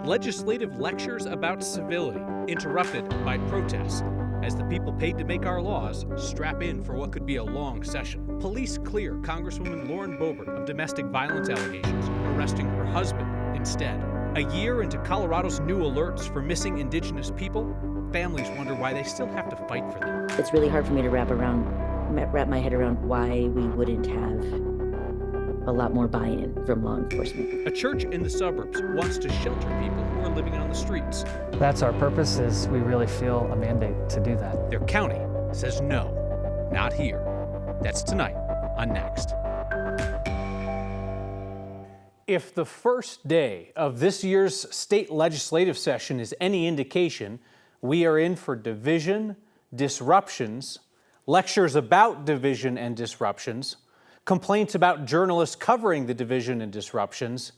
Legislative lectures about civility interrupted by protests as the people paid to make our laws strap in for what could be a long session. Police clear Congresswoman Lauren Boebert of domestic violence allegations, arresting her husband instead. A year into Colorado's new alerts for missing indigenous people, families wonder why they still have to fight for them. It's really hard for me to wrap my head around why we wouldn't have a lot more buy-in from law enforcement. A church in the suburbs wants to shelter people who are living on the streets. That's our purpose, is we really feel a mandate to do that. Their county says no, not here. That's tonight on Next. If the first day of this year's state legislative session is any indication, we are in for division, disruptions, lectures about division and disruptions, complaints about journalists covering the division and disruptions,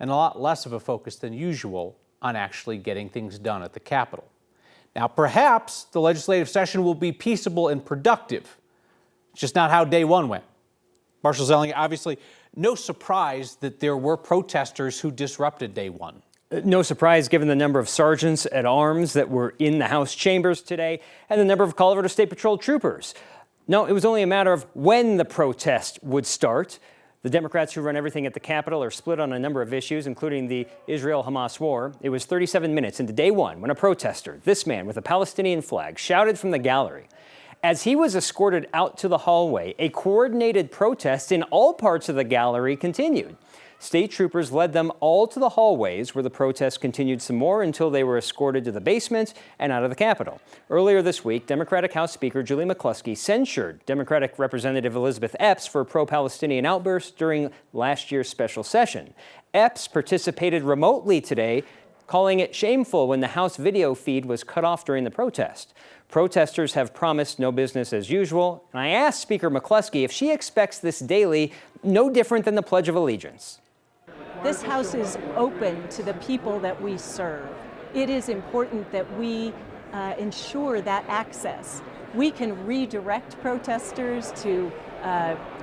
and a lot less of a focus than usual on actually getting things done at the Capitol. Now, perhaps the legislative session will be peaceable and productive. It's just not how day one went. Marshall Zelling, obviously, no surprise that there were protesters who disrupted day one. No surprise given the number of sergeants at arms that were in the House chambers today and the number of Colorado State Patrol troopers. No, it was only a matter of when the protest would start. The Democrats who run everything at the Capitol are split on a number of issues, including the Israel-Hamas war. It was 37 minutes into day one when a protester, this man with a Palestinian flag, shouted from the gallery. As he was escorted out to the hallway, a coordinated protest in all parts of the gallery continued. State troopers led them all to the hallways where the protest continued some more until they were escorted to the basement and out of the Capitol. Earlier this week, Democratic House Speaker Julie McCluskey censured Democratic Representative Elizabeth Epps for pro-Palestinian outbursts during last year's special session. Epps participated remotely today, calling it shameful when the House video feed was cut off during the protest. Protesters have promised no business as usual, and I asked Speaker McCluskey if she expects this daily no different than the Pledge of Allegiance. This House is open to the people that we serve. It is important that we ensure that access. We can redirect protesters to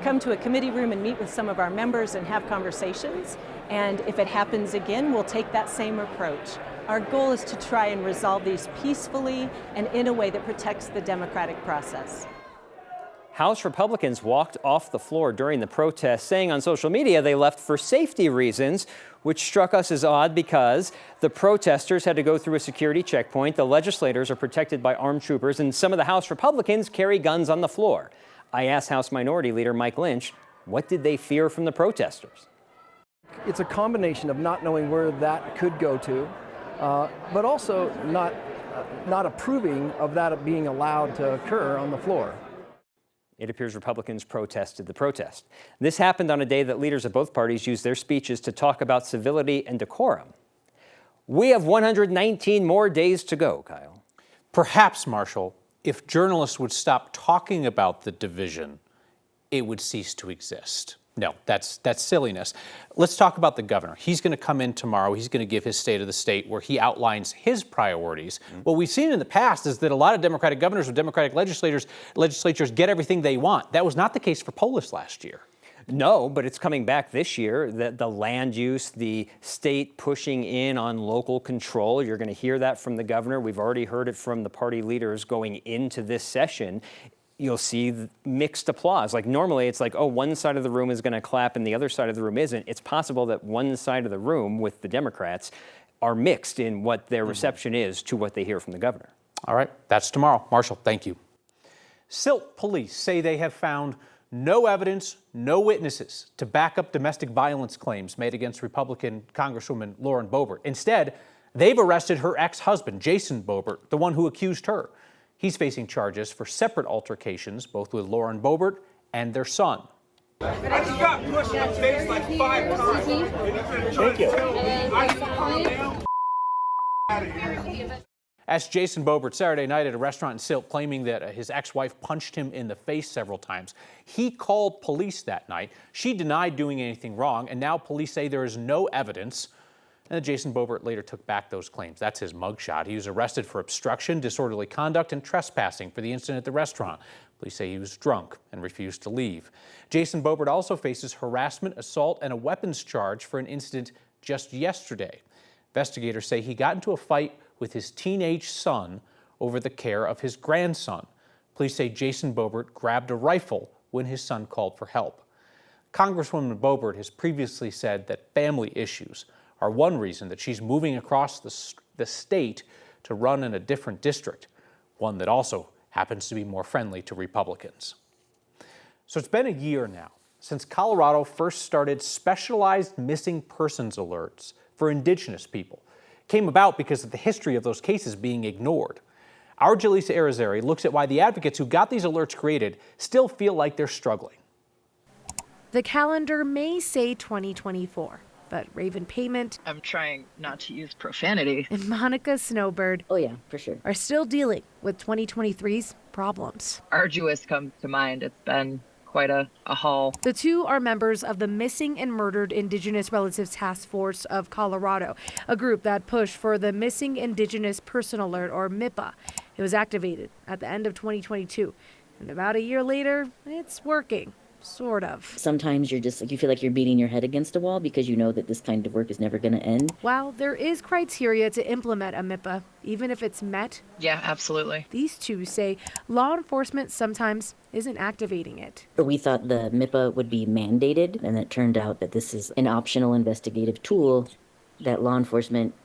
come to a committee room and meet with some of our members and have conversations. And if it happens again, we'll take that same approach. Our goal is to try and resolve these peacefully and in a way that protects the democratic process. House Republicans walked off the floor during the protest, saying on social media they left for safety reasons, which struck us as odd because the protesters had to go through a security checkpoint, the legislators are protected by armed troopers, and some of the House Republicans carry guns on the floor. I asked House Minority Leader Mike Lynch, what did they fear from the protesters? It's a combination of not knowing where that could go to, but also not approving of that being allowed to occur on the floor. It appears Republicans protested the protest. This happened on a day that leaders of both parties used their speeches to talk about civility and decorum. We have 119 more days to go, Kyle. Perhaps, Marshall, if journalists would stop talking about the division, it would cease to exist. No, that's silliness. Let's talk about the governor. He's going to come in tomorrow. He's going to give his State of the State where he outlines his priorities. What we've seen in the past is that a lot of Democratic governors or Democratic legislatures get everything they want. That was not the case for Polis last year. No, but it's coming back this year. The land use, the state pushing in on local control. You're going to hear that from the governor. We've already heard it from the party leaders going into this session. You'll see mixed applause. Like normally it's like, oh, one side of the room is going to clap and the other side of the room isn't. It's possible that one side of the room with the Democrats are mixed in what their reception is to what they hear from the governor. All right, that's tomorrow. Marshall, thank you. Silt police say they have found no evidence, no witnesses to back up domestic violence claims made against Republican Congresswoman Lauren Boebert. Instead, they've arrested her ex-husband, Jason Boebert, the one who accused her. He's facing charges for separate altercations, both with Lauren Boebert and their son. I just got pushed in the face like 5 times. Thank you. Asked Jason Boebert Saturday night at a restaurant in Silt, claiming that his ex-wife punched him in the face several times. He called police that night. She denied doing anything wrong, and now police say there is no evidence. And Jason Boebert later took back those claims. That's his mugshot. He was arrested for obstruction, disorderly conduct, and trespassing for the incident at the restaurant. Police say he was drunk and refused to leave. Jason Boebert also faces harassment, assault, and a weapons charge for an incident just yesterday. Investigators say he got into a fight with his teenage son over the care of his grandson. Police say Jason Boebert grabbed a rifle when his son called for help. Congresswoman Boebert has previously said that family issues are one reason that she's moving across the state to run in a different district, one that also happens to be more friendly to Republicans. So it's been a year now since Colorado first started specialized missing persons alerts for indigenous people. It came about because of the history of those cases being ignored. Our Jaleesa Irizarry looks at why the advocates who got these alerts created still feel like they're struggling. The calendar may say 2024, but Raven Payment I'm trying not to use profanity. and Monica Snowbird Oh yeah, for sure. are still dealing with 2023's problems. Arduous comes to mind. It's been quite a haul. The two are members of the Missing and Murdered Indigenous Relatives Task Force of Colorado, a group that pushed for the Missing Indigenous Person Alert, or MIPA. It was activated at the end of 2022, and about a year later, it's working. Sort of. Sometimes you're just like, you feel like you're beating your head against a wall because you know that this kind of work is never going to end. While there is criteria to implement a MIPA, even if it's met, Yeah, absolutely. these two say law enforcement sometimes isn't activating it. We thought the MIPA would be mandated, and it turned out that this is an optional investigative tool that law enforcement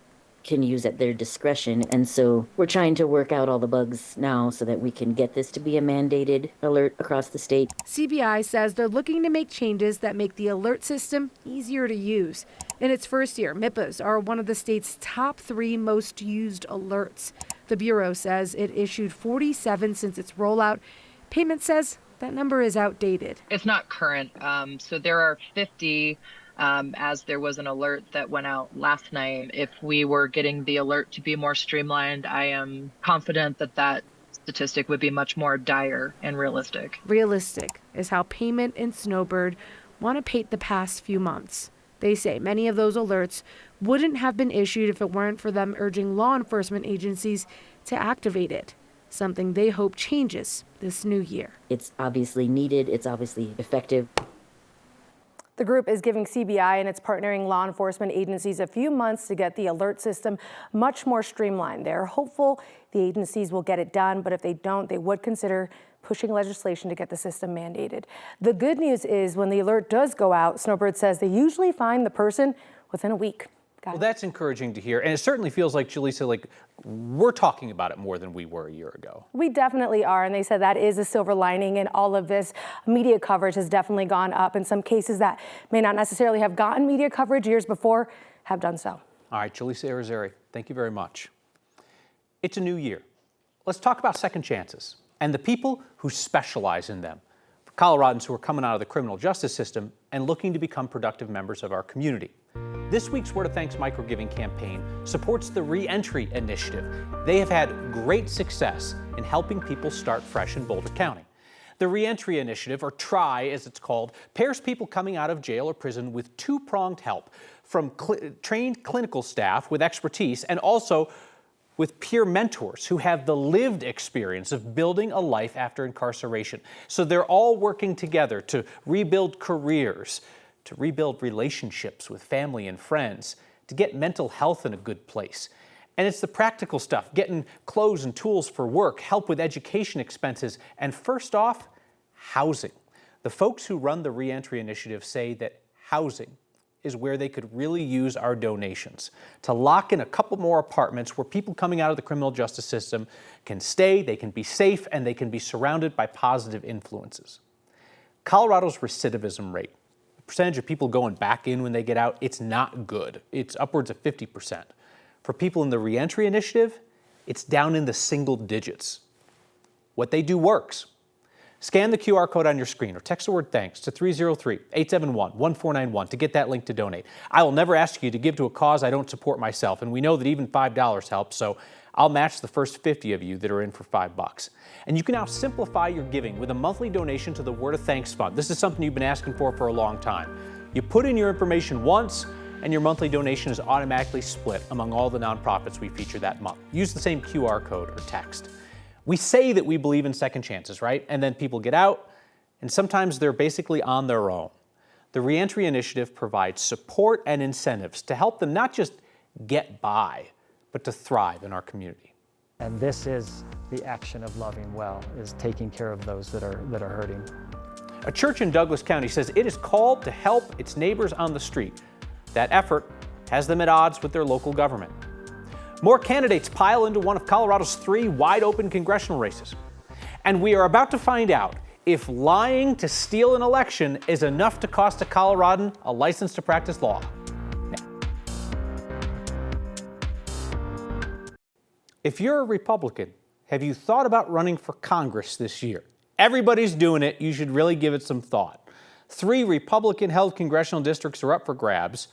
can use at their discretion. And so we're trying to work out all the bugs now so that we can get this to be a mandated alert across the state. CBI says they're looking to make changes that make the alert system easier to use. In its first year, MIPAs are one of the state's top 3 most used alerts. The Bureau says it issued 47 since its rollout. Payment says that number is outdated. It's not current. So there are 50, as there was an alert that went out last night. If we were getting the alert to be more streamlined, I am confident that that statistic would be much more dire and realistic. Realistic is how Payment and Snowbird want to paint the past few months. They say many of those alerts wouldn't have been issued if it weren't for them urging law enforcement agencies to activate it, something they hope changes this new year. It's obviously needed, it's obviously effective. The group is giving CBI and its partnering law enforcement agencies a few months to get the alert system much more streamlined. They're hopeful the agencies will get it done, but if they don't, they would consider pushing legislation to get the system mandated. The good news is when the alert does go out, Snowbird says they usually find the person within a week. Well, that's encouraging to hear, and it certainly feels like, Jaleesa, like we're talking about it more than we were a year ago. We definitely are, and they said that is a silver lining in all of this. Media coverage has definitely gone up, and some cases that may not necessarily have gotten media coverage years before have done so. All right, Jaleesa Irizarry, thank you very much. It's a new year. Let's talk about second chances and the people who specialize in them. For Coloradans who are coming out of the criminal justice system and looking to become productive members of our community. This week's Word of Thanks microgiving campaign supports the Reentry Initiative. They have had great success in helping people start fresh in Boulder County. The Reentry Initiative, or TRY as it's called, pairs people coming out of jail or prison with two-pronged help from trained clinical staff with expertise and also with peer mentors who have the lived experience of building a life after incarceration. So they're all working together to rebuild careers, to rebuild relationships with family and friends, to get mental health in a good place. And it's the practical stuff, getting clothes and tools for work, help with education expenses, and first off, housing. The folks who run the Reentry Initiative say that housing is where they could really use our donations to lock in a couple more apartments where people coming out of the criminal justice system can stay, they can be safe, and they can be surrounded by positive influences. Colorado's recidivism rate, the percentage of people going back in when they get out, it's not good. It's upwards of 50%. For people in the Reentry Initiative, it's down in the single digits. What they do works. Scan the QR code on your screen or text the word thanks to 303-871-1491 to get that link to donate. I will never ask you to give to a cause I don't support myself, and we know that even $5 helps, so I'll match the first 50 of you that are in for $5. And you can now simplify your giving with a monthly donation to the Word of Thanks Fund. This is something you've been asking for a long time. You put in your information once, and your monthly donation is automatically split among all the nonprofits we feature that month. Use the same QR code or text. We say that we believe in second chances, right? And then people get out, and sometimes they're basically on their own. The Reentry Initiative provides support and incentives to help them not just get by, but to thrive in our community. And this is the action of loving well, is taking care of those that are hurting. A church in Douglas County says it is called to help its neighbors on the street. That effort has them at odds with their local government. More candidates pile into one of Colorado's 3 wide-open congressional races. And we are about to find out if lying to steal an election is enough to cost a Coloradan a license to practice law. If you're a Republican, have you thought about running for Congress this year? Everybody's doing it. You should really give it some thought. 3 Republican-held congressional districts are up for grabs.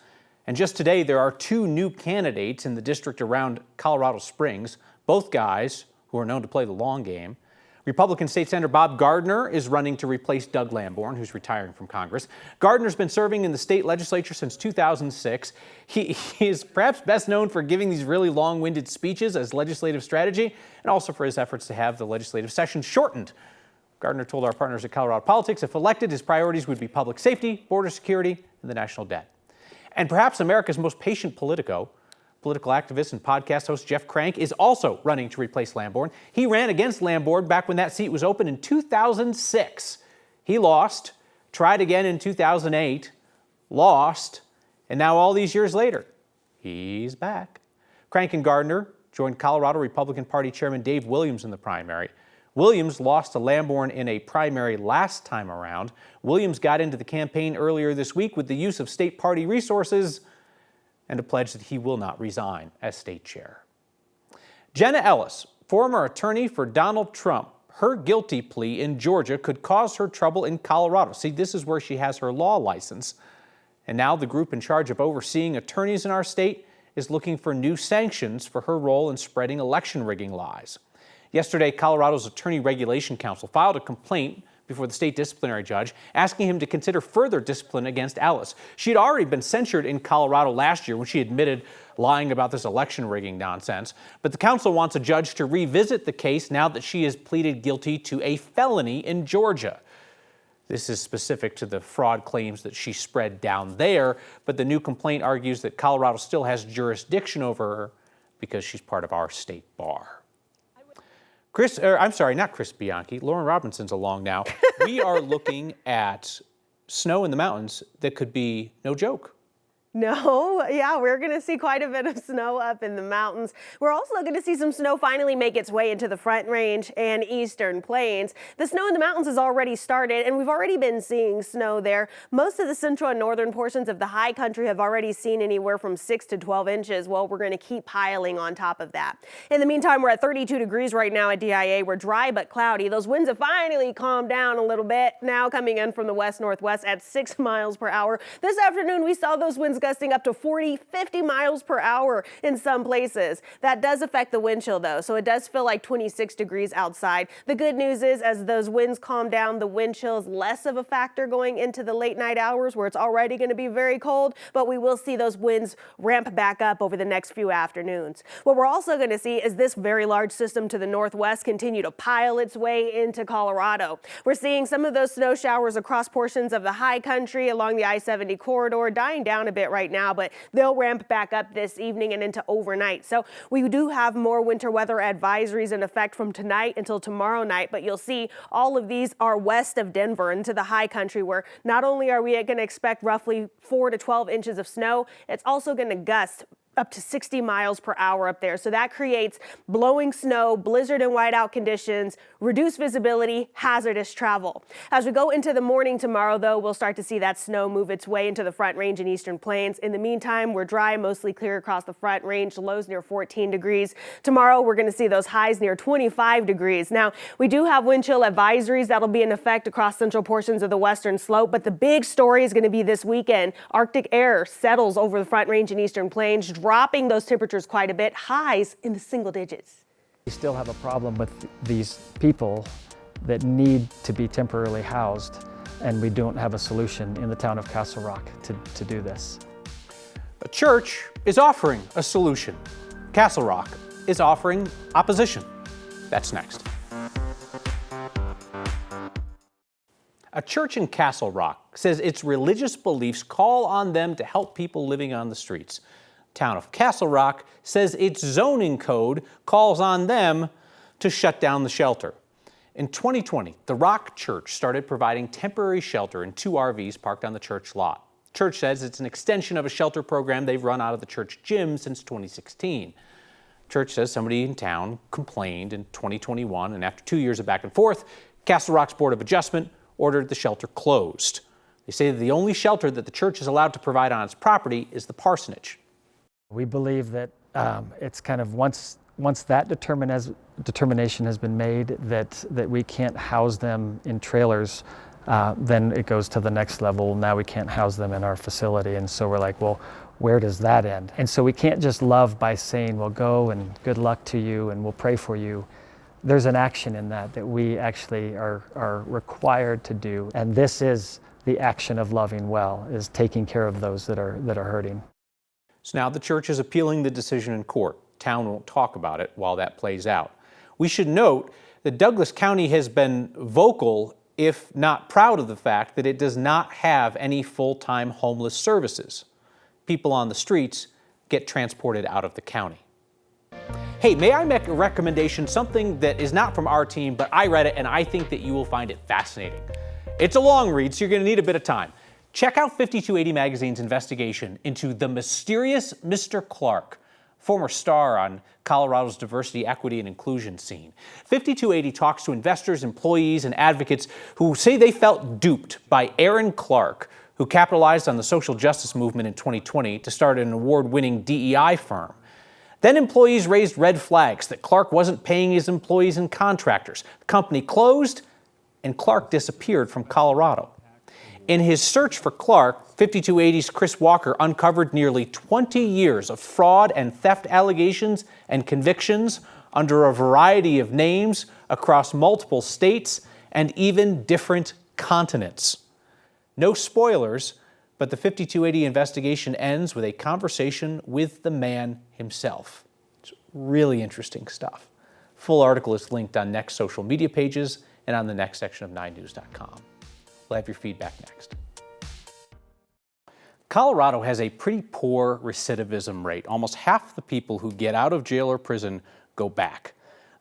And just today, there are 2 new candidates in the district around Colorado Springs, both guys who are known to play the long game. Republican State Senator Bob Gardner is running to replace Doug Lamborn, who's retiring from Congress. Gardner's been serving in the state legislature since 2006. He is perhaps best known for giving these really long-winded speeches as legislative strategy, and also for his efforts to have the legislative session shortened. Gardner told our partners at Colorado Politics, if elected, his priorities would be public safety, border security, and the national debt. And perhaps America's most patient political activist and podcast host Jeff Crank is also running to replace Lamborn. He ran against Lamborn back when that seat was open in 2006. He lost, tried again in 2008, lost, and now all these years later, he's back. Crank and Gardner joined Colorado Republican Party Chairman Dave Williams in the primary. Williams lost to Lamborn in a primary last time around. Williams got into the campaign earlier this week with the use of state party resources and a pledge that he will not resign as state chair. Jenna Ellis, former attorney for Donald Trump, her guilty plea in Georgia could cause her trouble in Colorado. See, this is where she has her law license. And now the group in charge of overseeing attorneys in our state is looking for new sanctions for her role in spreading election rigging lies. Yesterday, Colorado's Attorney Regulation Council filed a complaint before the state disciplinary judge, asking him to consider further discipline against Ellis. She had already been censured in Colorado last year when she admitted lying about this election rigging nonsense. But the council wants a judge to revisit the case now that she has pleaded guilty to a felony in Georgia. This is specific to the fraud claims that she spread down there, but the new complaint argues that Colorado still has jurisdiction over her because she's part of our state bar. Not Chris Bianchi. Lauren Robinson's along now. We are looking at snow in the mountains that could be no joke. No, yeah, we're going to see quite a bit of snow up in the mountains. We're also going to see some snow finally make its way into the Front Range and Eastern Plains. The snow in the mountains has already started, and we've already been seeing snow there. Most of the central and northern portions of the high country have already seen anywhere from 6 to 12 inches. Well, we're going to keep piling on top of that. In the meantime, we're at 32 degrees right now at DIA. We're dry but cloudy. Those winds have finally calmed down a little bit, now coming in from the west-northwest at 6 miles per hour. This afternoon, we saw those winds gusting up to 40, 50 miles per hour in some places. That does affect the wind chill though, so it does feel like 26 degrees outside. The good news is as those winds calm down, the wind chill is less of a factor going into the late night hours where it's already going to be very cold, but we will see those winds ramp back up over the next few afternoons. What we're also going to see is this very large system to the northwest continue to pile its way into Colorado. We're seeing some of those snow showers across portions of the high country along the I-70 corridor dying down a bit right now, but they'll ramp back up this evening and into overnight. So we do have more winter weather advisories in effect from tonight until tomorrow night, but you'll see all of these are west of Denver into the high country where not only are we going to expect roughly 4 to 12 inches of snow, it's also going to gust up to 60 miles per hour up there. So that creates blowing snow, blizzard and whiteout conditions, reduced visibility, hazardous travel. As we go into the morning tomorrow, though, we'll start to see that snow move its way into the Front Range and Eastern Plains. In the meantime, we're dry, mostly clear across the Front Range, lows near 14 degrees. Tomorrow, we're going to see those highs near 25 degrees. Now, we do have wind chill advisories that'll be in effect across central portions of the western slope, but the big story is going to be this weekend. Arctic air settles over the Front Range and Eastern Plains, dropping those temperatures quite a bit, highs in the single digits. We still have a problem with these people that need to be temporarily housed, and we don't have a solution in the town of Castle Rock to do this. A church is offering a solution. Castle Rock is offering opposition. That's next. A church in Castle Rock says its religious beliefs call on them to help people living on the streets. Town of Castle Rock says its zoning code calls on them to shut down the shelter. In 2020, the Rock Church started providing temporary shelter in 2 RVs parked on the church lot. Church says it's an extension of a shelter program they've run out of the church gym since 2016. Church says somebody in town complained in 2021, and after 2 years of back and forth, Castle Rock's Board of Adjustment ordered the shelter closed. They say that the only shelter that the church is allowed to provide on its property is the parsonage. We believe that it's kind of once that determination has been made that we can't house them in trailers, then it goes to the next level. Now we can't house them in our facility. And so we're like, well, where does that end? And so we can't just love by saying, well, go and good luck to you and we'll pray for you. There's an action in that we actually are required to do. And this is the action of loving well, is taking care of those that are hurting. So now the church is appealing the decision in court. Town won't talk about it while that plays out. We should note that Douglas County has been vocal, if not proud of the fact, that it does not have any full-time homeless services. People on the streets get transported out of the county. Hey, may I make a recommendation, something that is not from our team, but I read it and I think that you will find it fascinating. It's a long read, so you're going to need a bit of time. Check out 5280 Magazine's investigation into the mysterious Mr. Clark, former star on Colorado's diversity, equity, and inclusion scene. 5280 talks to investors, employees, and advocates who say they felt duped by Aaron Clark, who capitalized on the social justice movement in 2020 to start an award-winning DEI firm. Then employees raised red flags that Clark wasn't paying his employees and contractors. The company closed, and Clark disappeared from Colorado. In his search for Clark, 5280's Chris Walker uncovered nearly 20 years of fraud and theft allegations and convictions under a variety of names across multiple states and even different continents. No spoilers, but the 5280 investigation ends with a conversation with the man himself. It's really interesting stuff. Full article is linked on Next social media pages and on the next section of 9news.com. We'll have your feedback next. Colorado has a pretty poor recidivism rate. Almost half the people who get out of jail or prison go back.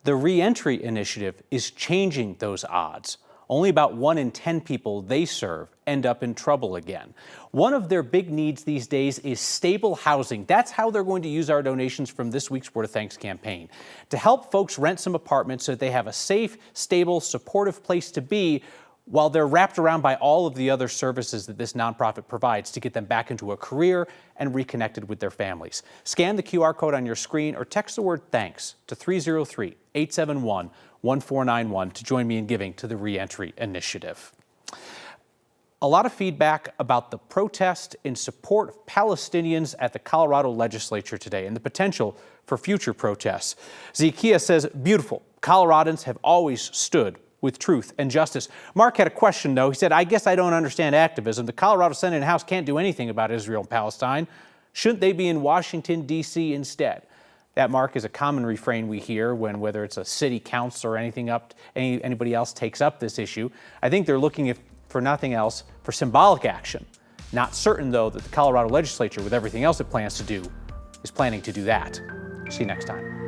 The Reentry Initiative is changing those odds. Only about 1 in 10 people they serve end up in trouble again. One of their big needs these days is stable housing. That's how they're going to use our donations from this week's Word of Thanks campaign, to help folks rent some apartments so that they have a safe, stable, supportive place to be while they're wrapped around by all of the other services that this nonprofit provides to get them back into a career and reconnected with their families. Scan the QR code on your screen or text the word THANKS to 303-871-1491 to join me in giving to the Reentry Initiative. A lot of feedback about the protest in support of Palestinians at the Colorado legislature today and the potential for future protests. Zekia says, beautiful. Coloradans have always stood with truth and justice. Mark had a question, though. He said, I guess I don't understand activism. The Colorado Senate and House can't do anything about Israel and Palestine. Shouldn't they be in Washington, D.C. instead? That, Mark, is a common refrain we hear when, whether it's a city council or anybody else takes up this issue. I think they're looking, for nothing else, for symbolic action. Not certain, though, that the Colorado legislature, with everything else it plans to do, is planning to do that. See you next time.